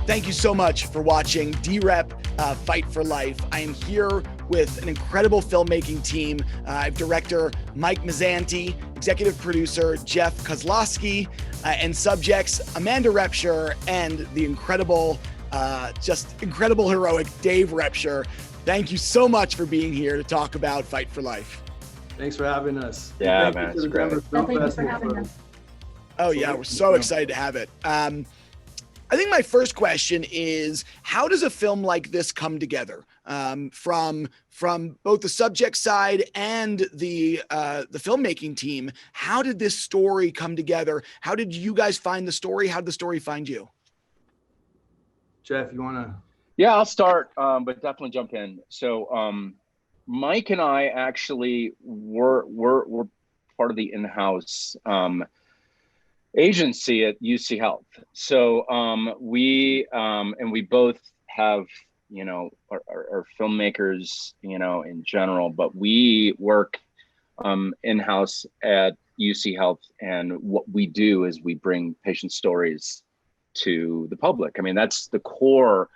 Thank you so much for watching DREP Fight for Life. I am here with an incredible filmmaking team. I have director Mike Mazzanti, executive producer Jeff Kozlowski, and subjects Amanda Repsher and the incredible, just incredible, heroic Dave Repsher. Thank you so much for being here to talk about Fight for Life. Thanks for having us. Yeah, man, it's great. Thank you for having us. Oh yeah, we're so excited to have it. I think my first question is, how does a film like this come together? From both the subject side and the filmmaking team, how did this story come together? How did you guys find the story? How did the story find you? Jeff, you want to? Yeah, I'll start, but definitely jump in. So Mike and I actually were part of the in-house agency at UC Health. So we both have, are filmmakers, in general, but we work in-house at UC Health, and what we do is we bring patient stories to the public. I mean, that's the core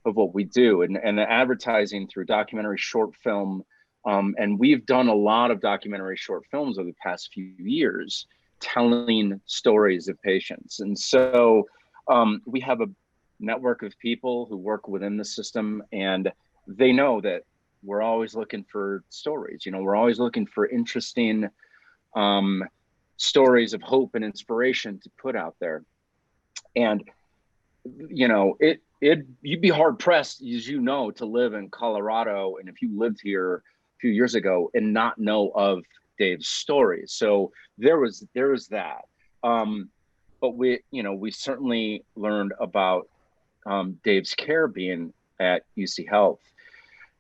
of what we do, and the advertising through documentary short film. And we've done a lot of documentary short films over the past few years, telling stories of patients. And so we have a network of people who work within the system, and they know that we're always looking for stories. We're always looking for interesting stories of hope and inspiration to put out there. And, you'd be hard pressed, as to live in Colorado, and if you lived here a few years ago and not know of Dave's story. So there was that. But we certainly learned about Dave's care being at UC Health.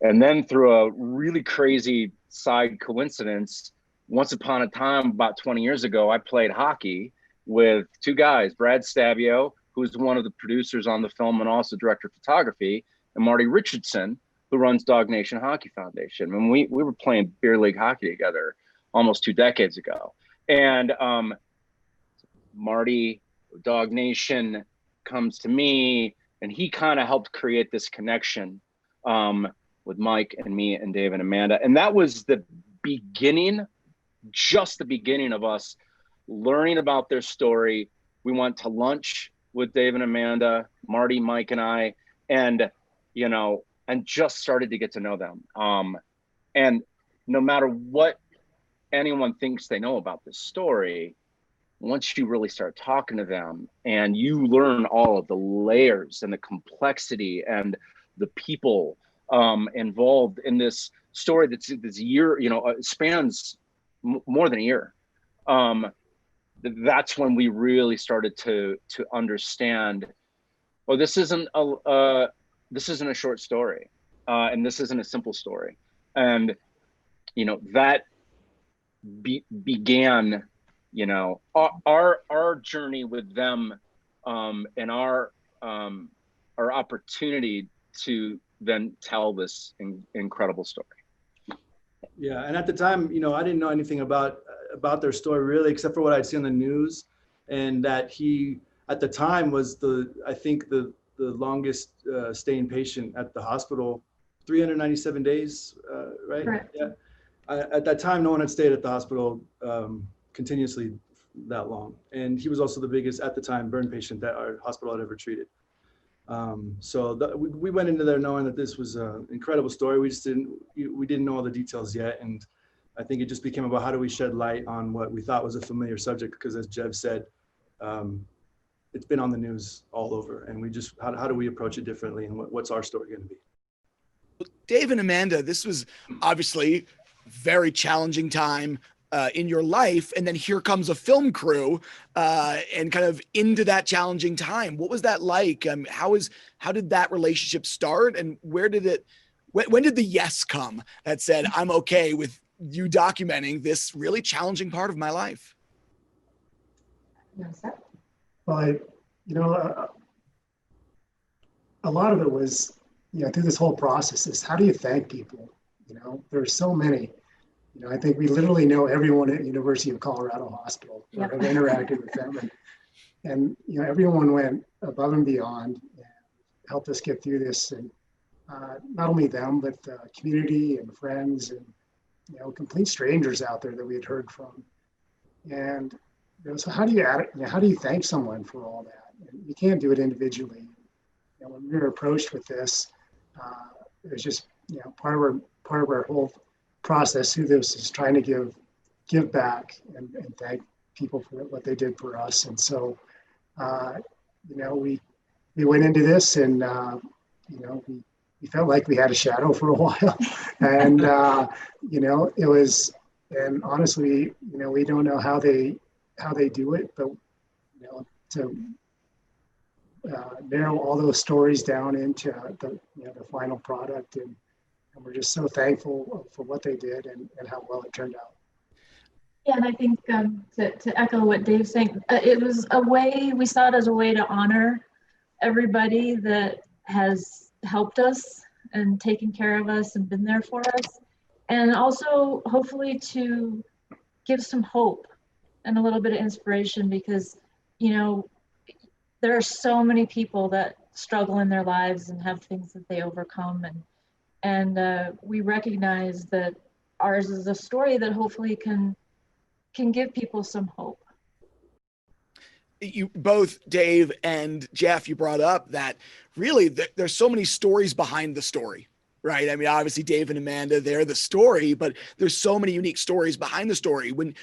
And then through a really crazy side coincidence, once upon a time, about 20 years ago, I played hockey with two guys, Brad Stabio, who's one of the producers on the film and also director of photography, and Marty Richardson, who runs Dog Nation Hockey Foundation. And we were playing beer league hockey together almost 2 decades ago. And Marty, Dog Nation, comes to me, and he kind of helped create this connection with Mike and me and Dave and Amanda. And that was the beginning, just the beginning of us learning about their story. We went to lunch with Dave and Amanda, Marty, Mike, and I, and just started to get to know them. And no matter what anyone thinks they know about this story, once you really start talking to them and you learn all of the layers and the complexity and the people involved in this story, that's this year, spans more than a year. That's when we really started to understand, oh, this isn't a short story, and this isn't a simple story. And that began our journey with them, and our opportunity to then tell this incredible story. Yeah, and at the time, I didn't know anything about their story really, except for what I'd seen on the news, and that he at the time was the longest staying patient at the hospital, 397 days, right? Correct. Yeah. At that time, no one had stayed at the hospital continuously that long, and he was also the biggest at the time burn patient that our hospital had ever treated. We went into there knowing that this was an incredible story. We didn't know all the details yet, and I think it just became about how do we shed light on what we thought was a familiar subject, because as Jeff said, it's been on the news all over, and we just how do we approach it differently, and what's our story going to be? Dave and Amanda, this was obviously a very challenging time in your life, and then here comes a film crew and kind of into that challenging time. What was that like? How did that relationship start, and when did the yes come that said, I'm okay with you documenting this really challenging part of my life? Well, a lot of it was, through this whole process is how do you thank people? There are so many. I think we literally know everyone at University of Colorado Hospital or have interacted with them, and everyone went above and beyond. helped us get through this, and not only them, but the community and friends and, you know, complete strangers out there that we had heard from. And, you know, so how do you thank someone for all that? And you can't do it individually. You know, when we were approached with this, it was just, you know, part of our whole process through this is trying to give back and thank people for what they did for us. And so, you know, we went into this, and you know, we felt like we had a shadow for a while, and you know, it was, and honestly, you know, we don't know how they do it, but, you know, to narrow all those stories down into the, you know, the final product, and we're just so thankful for what they did and how well it turned out. Yeah, and I think to echo what Dave's saying, it was a way, we saw it as a way to honor everybody that has helped us and taken care of us and been there for us. And also hopefully to give some hope and a little bit of inspiration, because, you know, there are so many people that struggle in their lives and have things that they overcome. And we recognize that ours is a story that hopefully can give people some hope. You both, Dave and Jeff, you brought up that really there's so many stories behind the story, right? I mean, obviously Dave and Amanda, they're the story, but there's so many unique stories behind the story. When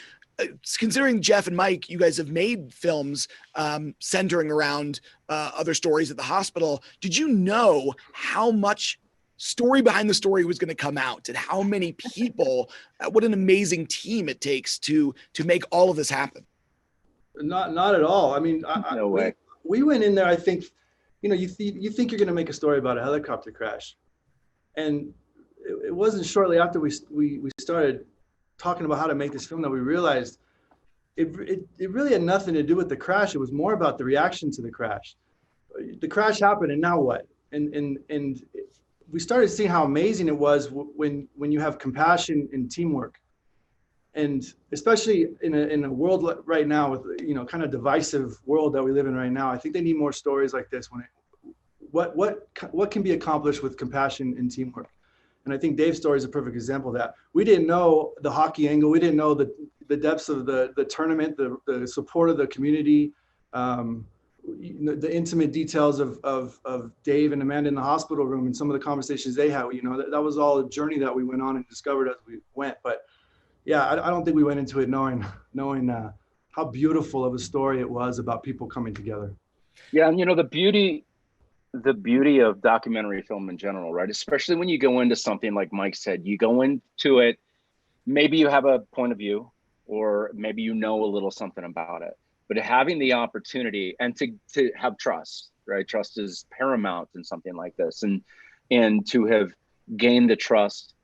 considering Jeff and Mike, you guys have made films centering around other stories at the hospital. Did you know how much story behind the story was going to come out, and how many people, what an amazing team it takes to make all of this happen? Not at all. I mean, No way. We went in there, I think, you know, you think you're going to make a story about a helicopter crash. And it wasn't shortly after we started talking about how to make this film that we realized it really had nothing to do with the crash. It was more about the reaction to the crash. The crash happened, and now what? And we started seeing how amazing it was when you have compassion and teamwork. And especially in a world right now with, you know, kind of divisive world that we live in right now, I think they need more stories like this. What can be accomplished with compassion and teamwork? And I think Dave's story is a perfect example of that. We didn't know the hockey angle. We didn't know the depths of the tournament, the support of the community, the intimate details of Dave and Amanda in the hospital room and some of the conversations they had. You know, that was all a journey that we went on and discovered as we went. But yeah, I don't think we went into it knowing how beautiful of a story it was about people coming together. Yeah, and you know, the beauty of documentary film in general, right? Especially when you go into something like Mike said, you go into it, maybe you have a point of view, or maybe you know a little something about it, but having the opportunity and to have trust, right? Trust is paramount in something like this, and to have gained the trust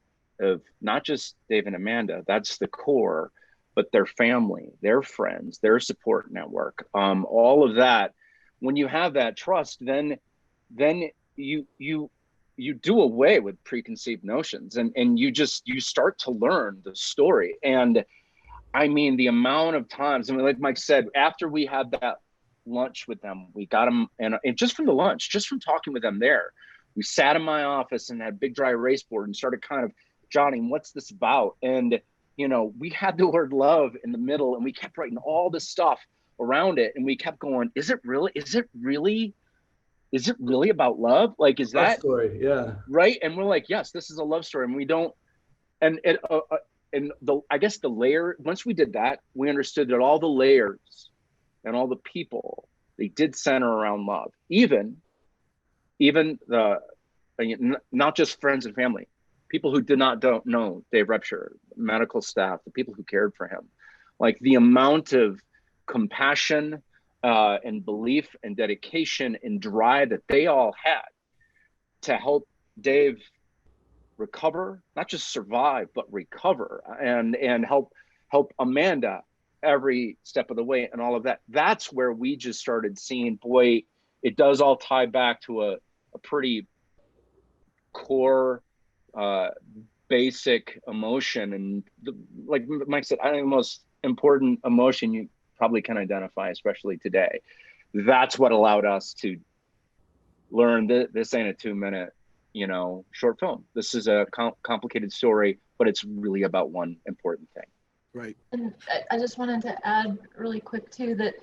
of not just Dave and Amanda, that's the core, but their family, their friends, their support network, all of that. When you have that trust, then you do away with preconceived notions, and you start to learn the story. And I mean, the amount of times, I mean, like Mike said, after we had that lunch with them, we got them, and just from the lunch, just from talking with them there, we sat in my office and had big dry erase board and started kind of jotting, what's this about? And, you know, we had the word love in the middle, and we kept writing all this stuff around it. And we kept going, is it really about love? Like, is that story? Yeah. Right. And we're like, yes, this is a love story. And we don't, and I guess the layer, once we did that, we understood that all the layers and all the people, they did center around love, even the, not just friends and family, people who don't know Dave Repsher, medical staff, the people who cared for him. Like, the amount of compassion and belief and dedication and drive that they all had to help Dave recover, not just survive, but recover, and help Amanda every step of the way, and all of that. That's where we just started seeing, boy, it does all tie back to a pretty core basic emotion. And like Mike said, I think the most important emotion you probably can identify, especially today. That's what allowed us to learn that this ain't a 2-minute, short film. This is a complicated story, but it's really about one important thing. Right. And I just wanted to add really quick too, that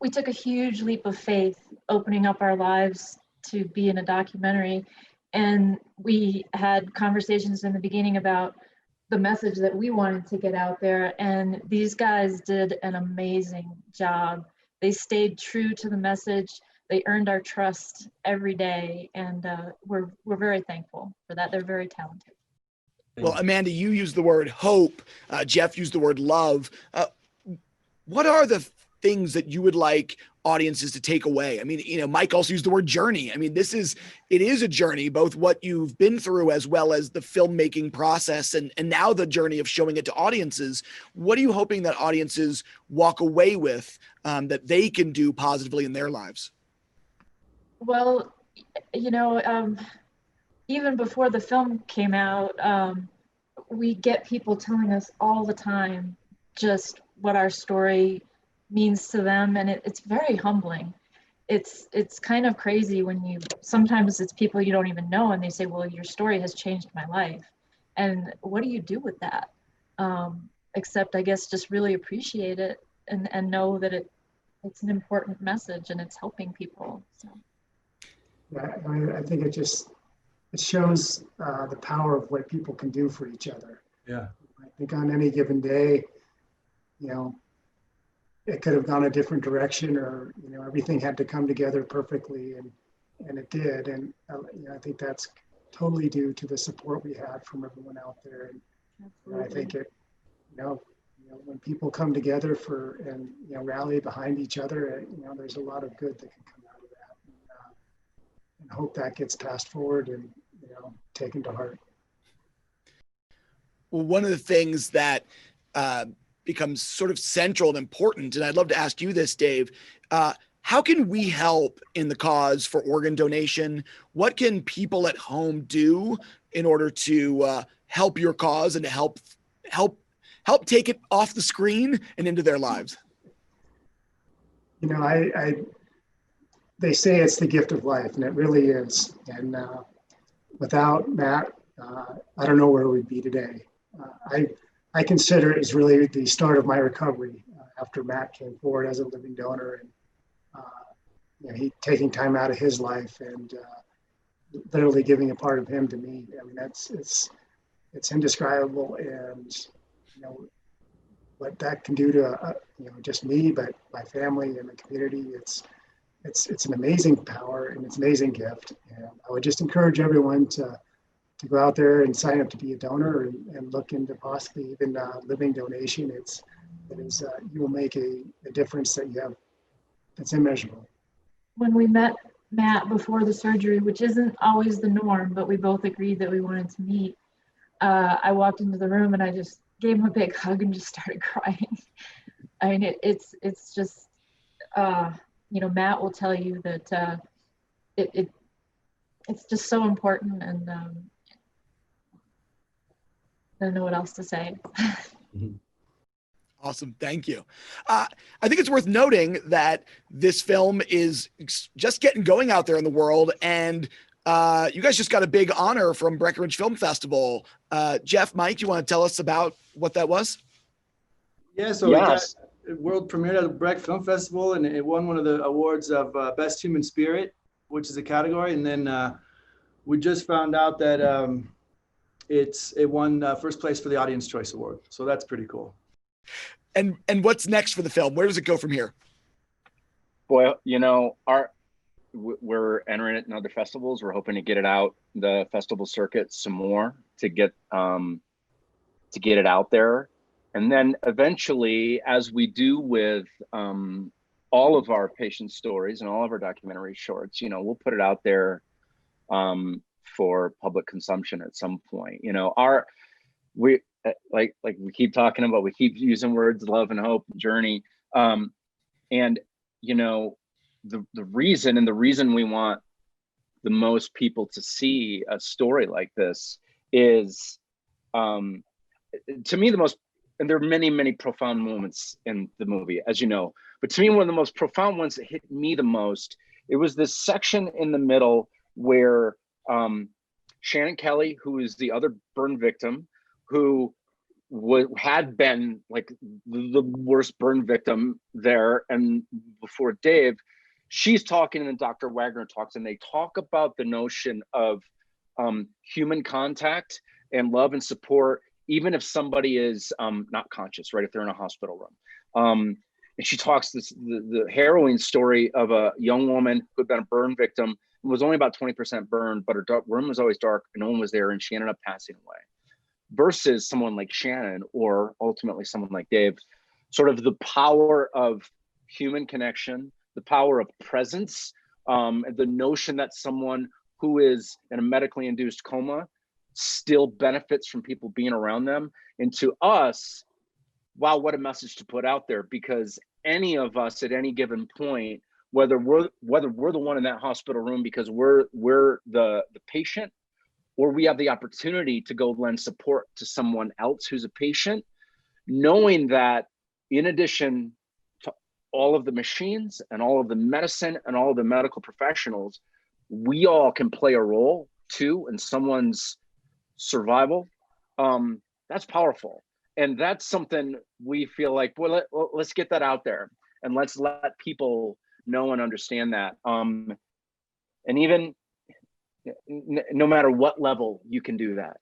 we took a huge leap of faith opening up our lives to be in a documentary. And we had conversations in the beginning about the message that we wanted to get out there. And these guys did an amazing job. They stayed true to the message. They earned our trust every day. And we're very thankful for that. They're very talented. Well, Amanda, you used the word hope. Jeff used the word love. What are the things that you would like audiences to take away? I mean, Mike also used the word journey. I mean, it is a journey, both what you've been through as well as the filmmaking process and now the journey of showing it to audiences. What are you hoping that audiences walk away with that they can do positively in their lives? Well, even before the film came out, we get people telling us all the time just what our story means to them, and it's very humbling. It's kind of crazy when sometimes it's people you don't even know, and they say, well, your story has changed my life. And what do you do with that? Except, I guess, just really appreciate it and know that it's an important message and it's helping people. So. Yeah, I think it shows the power of what people can do for each other. Yeah. I think on any given day, it could have gone a different direction, or everything had to come together perfectly, and it did. And I think that's totally due to the support we had from everyone out there. And I think it, when people come together and rally behind each other, there's a lot of good that can come out of that. And hope that gets passed forward and taken to heart. Well, one of the things that becomes sort of central and important, and I'd love to ask you this, Dave, how can we help in the cause for organ donation? What can people at home do in order to help your cause and to help take it off the screen and into their lives? They say it's the gift of life, and it really is. And without Matt, I don't know where we'd be today. I consider it as really the start of my recovery after Matt came forward as a living donor, and he taking time out of his life and literally giving a part of him to me. I mean, it's indescribable, and what that can do to just me, but my family and the community. It's an amazing power, and it's an amazing gift. And I would just encourage everyone to go out there and sign up to be a donor and look into possibly even living donation. You will make a difference that's immeasurable. When we met Matt before the surgery, which isn't always the norm, but we both agreed that we wanted to meet, I walked into the room and I just gave him a big hug and just started crying. I mean, it's just, Matt will tell you that it's just so important, and I don't know what else to say. Awesome. Thank you. I think it's worth noting that this film is just getting going out there in the world, and you guys just got a big honor from Breckenridge Film Festival. Jeff, Mike, you want to tell us about what that was? Yeah, so Yes. it world premiered at the Breck Film Festival, and it won one of the awards of Best Human Spirit, which is a category. And then we just found out that it won first place for the Audience Choice Award. So that's pretty cool. And what's next for the film? Where does it go from here? Boy, we're entering it in other festivals. We're hoping to get it out the festival circuit some more to get it out there. And then eventually, as we do with all of our patient stories and all of our documentary shorts, we'll put it out there for public consumption at some point. We keep talking about, we keep using words love and hope, journey, and the reason we want the most people to see a story like this is, to me, and there are many, many profound moments in the movie, as you know, but to me, one of the most profound ones that hit me the most, it was this section in the middle where Shannon Kelly, who is the other burn victim, who had been like the worst burn victim there, and before Dave, she's talking, and Dr. Wagner talks, and they talk about the notion of human contact and love and support, even if somebody is not conscious, right? If they're in a hospital room. And she talks the harrowing story of a young woman who had been a burn victim and was only about 20% burned, but her room was always dark and no one was there, and she ended up passing away. Versus someone like Shannon, or ultimately someone like Dave, sort of the power of human connection, the power of presence, the notion that someone who is in a medically induced coma still benefits from people being around them. And to us, wow, what a message to put out there, because any of us at any given point, whether we're the one in that hospital room because we're the patient, or we have the opportunity to go lend support to someone else who's a patient, knowing that in addition to all of the machines and all of the medicine and all of the medical professionals, we all can play a role too in someone's survival. That's powerful. And that's something we feel like, well, let's get that out there and let's let people know and understand that. And even no matter what level you can do that.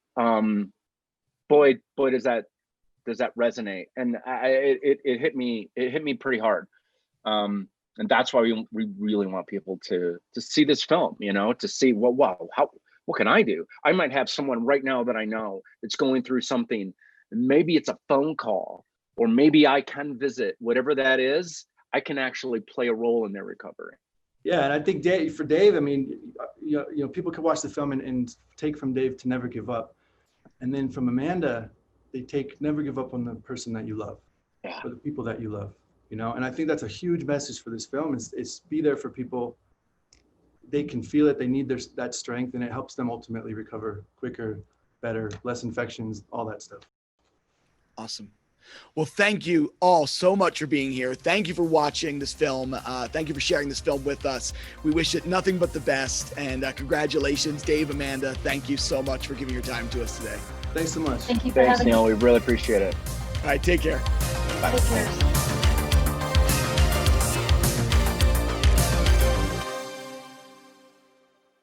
Boy, does that resonate. And it hit me pretty hard. And that's why we really want people to see this film, to see, well, wow, what can I do? I might have someone right now that I know that's going through something. Maybe it's a phone call, or maybe I can visit, whatever that is, I can actually play a role in their recovery. Yeah, and I think for Dave, I mean, people can watch the film and take from Dave to never give up. And then from Amanda, they take never give up on the person that you love, or the people that you love, And I think that's a huge message for this film is be there for people. They can feel it, they need that strength, and it helps them ultimately recover quicker, better, less infections, all that stuff. Awesome. Well, thank you all so much for being here. Thank you for watching this film. Thank you for sharing this film with us. We wish it nothing but the best. And congratulations, Dave, Amanda. Thank you so much for giving your time to us today. Thanks so much. Thank you for Thanks, having Neil. us. We really appreciate it. All right, take care. Bye. Take care.